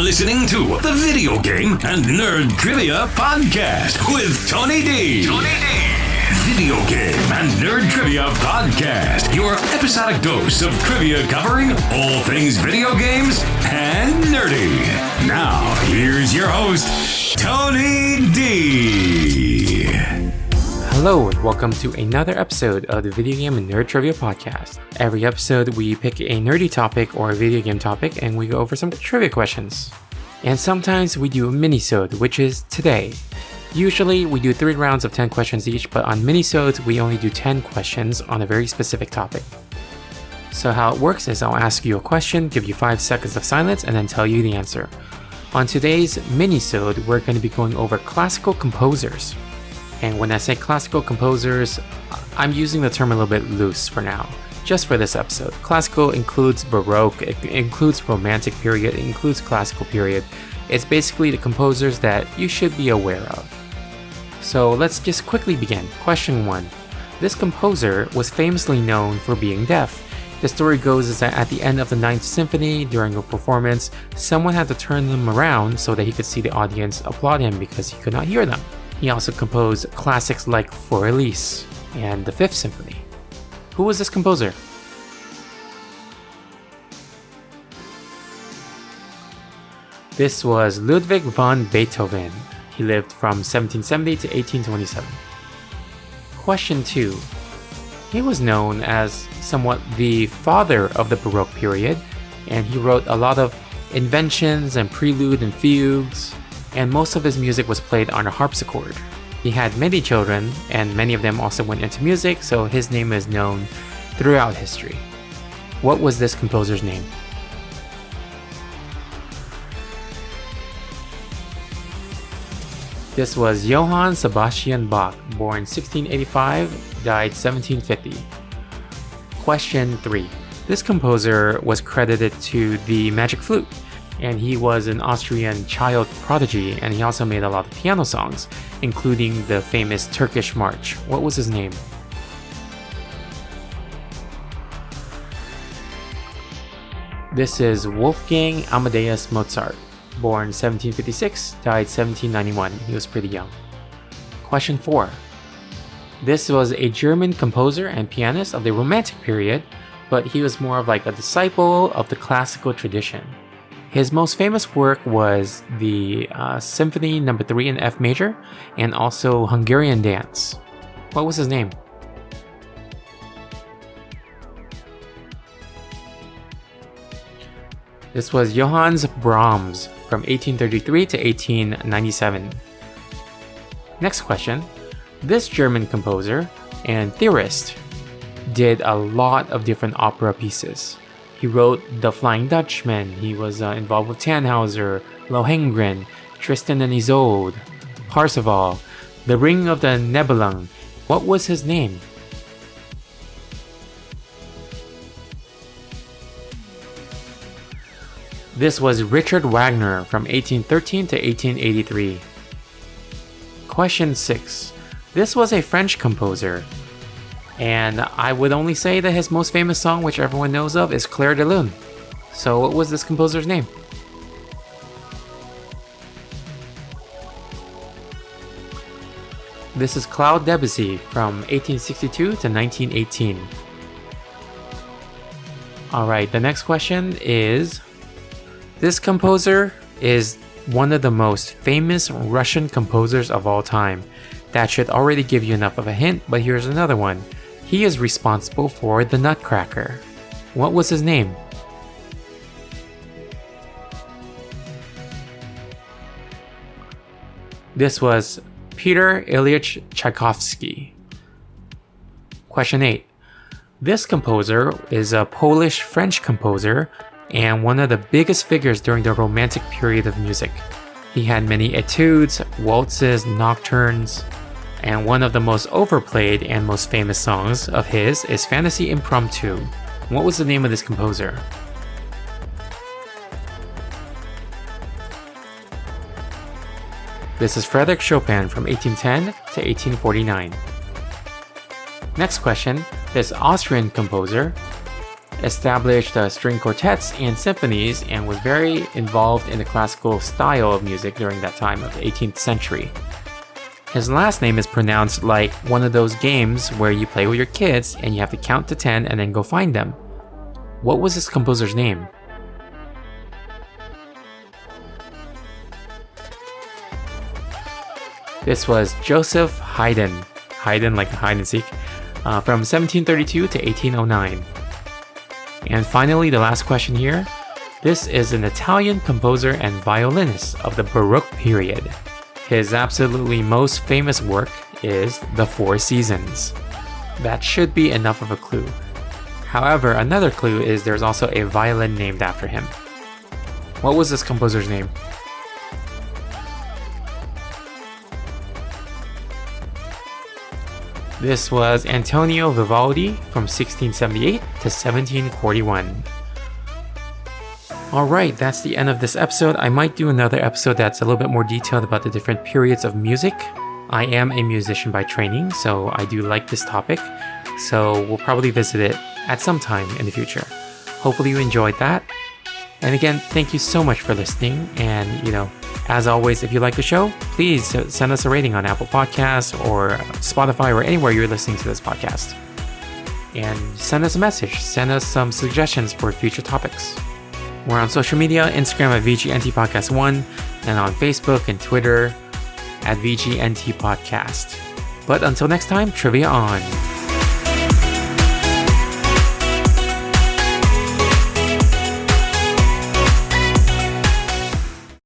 listening to the Video Game and Nerd Trivia Podcast with Tony D. Video Game and Nerd Trivia Podcast, your episodic dose of trivia covering all things video games and nerdy. Now, here's your host, Tony D. Hello and welcome to another episode of the Video Game and Nerd Trivia Podcast. Every episode we pick a nerdy topic or a video game topic and we go over some trivia questions. And sometimes we do a Minisode, which is today. Usually we do 3 rounds of 10 questions each, but on Minisodes we only do 10 questions on a very specific topic. So how it works is I'll ask you a question, give you 5 seconds of silence, and then tell you the answer. On today's Minisode, we're going to be going over classical composers. And when I say classical composers, I'm using the term a little bit loose for now, just for this episode. Classical includes Baroque, it includes Romantic period, it includes Classical period. It's basically the composers that you should be aware of. So let's just quickly begin. Question 1. This composer was famously known for being deaf. The story goes is that at the end of the 9th Symphony, during a performance, someone had to turn them around so that he could see the audience applaud him because he could not hear them. He also composed classics like For Elise and the 5th Symphony. Who was this composer? This was Ludwig van Beethoven. He lived from 1770 to 1827. Question 2. He was known as somewhat the father of the Baroque period, and he wrote a lot of inventions and prelude and fugues, and most of his music was played on a harpsichord. He had many children, and many of them also went into music, so his name is known throughout history. What was this composer's name? This was Johann Sebastian Bach, born 1685, died 1750. Question 3. This composer was credited to the magic flute, and he was an Austrian child prodigy, and he also made a lot of piano songs, including the famous Turkish March. What was his name? This is Wolfgang Amadeus Mozart, born 1756, died 1791. He was pretty young. Question 4. This was a German composer and pianist of the Romantic period, but he was more of like a disciple of the classical tradition. His most famous work was the Symphony No. 3 in F major, and also Hungarian Dance. What was his name? This was Johannes Brahms from 1833 to 1897. Next question. This German composer and theorist did a lot of different opera pieces. He wrote The Flying Dutchman, he was involved with Tannhauser, Lohengrin, Tristan and Isolde, Parsifal, The Ring of the Nibelung. What was his name? This was Richard Wagner from 1813 to 1883. Question 6. This was a French composer, and I would only say that his most famous song, which everyone knows of, is Clair de Lune. So what was this composer's name? This is Claude Debussy from 1862 to 1918. Alright, the next question is... This composer is one of the most famous Russian composers of all time. That should already give you enough of a hint, but here's another one. He is responsible for the Nutcracker. What was his name? This was Peter Ilyich Tchaikovsky. Question 8. This composer is a Polish-French composer and one of the biggest figures during the Romantic period of music. He had many etudes, waltzes, nocturnes, and one of the most overplayed and most famous songs of his is Fantasy Impromptu. What was the name of this composer? This is Frédéric Chopin from 1810 to 1849. Next question, this Austrian composer established string quartets and symphonies, and was very involved in the classical style of music during that time of the 18th century. His last name is pronounced like one of those games where you play with your kids and you have to count to 10 and then go find them. What was this composer's name? This was Joseph Haydn. Haydn like hide and seek. From 1732 to 1809. And finally, the last question here. This is an Italian composer and violinist of the Baroque period. His absolutely most famous work is The Four Seasons. That should be enough of a clue. However, another clue is there's also a violin named after him. What was this composer's name? This was Antonio Vivaldi from 1678 to 1741. Alright, that's the end of this episode. I might do another episode that's a little bit more detailed about the different periods of music. I am a musician by training, so I do like this topic. So we'll probably visit it at some time in the future. Hopefully you enjoyed that. And again, thank you so much for listening. And, as always, if you like the show, please send us a rating on Apple Podcasts or Spotify or anywhere you're listening to this podcast. And send us a message. Send us some suggestions for future topics. We're on social media, Instagram at VGNTPodcast1, and on Facebook and Twitter at VGNT Podcast. But until next time, trivia on!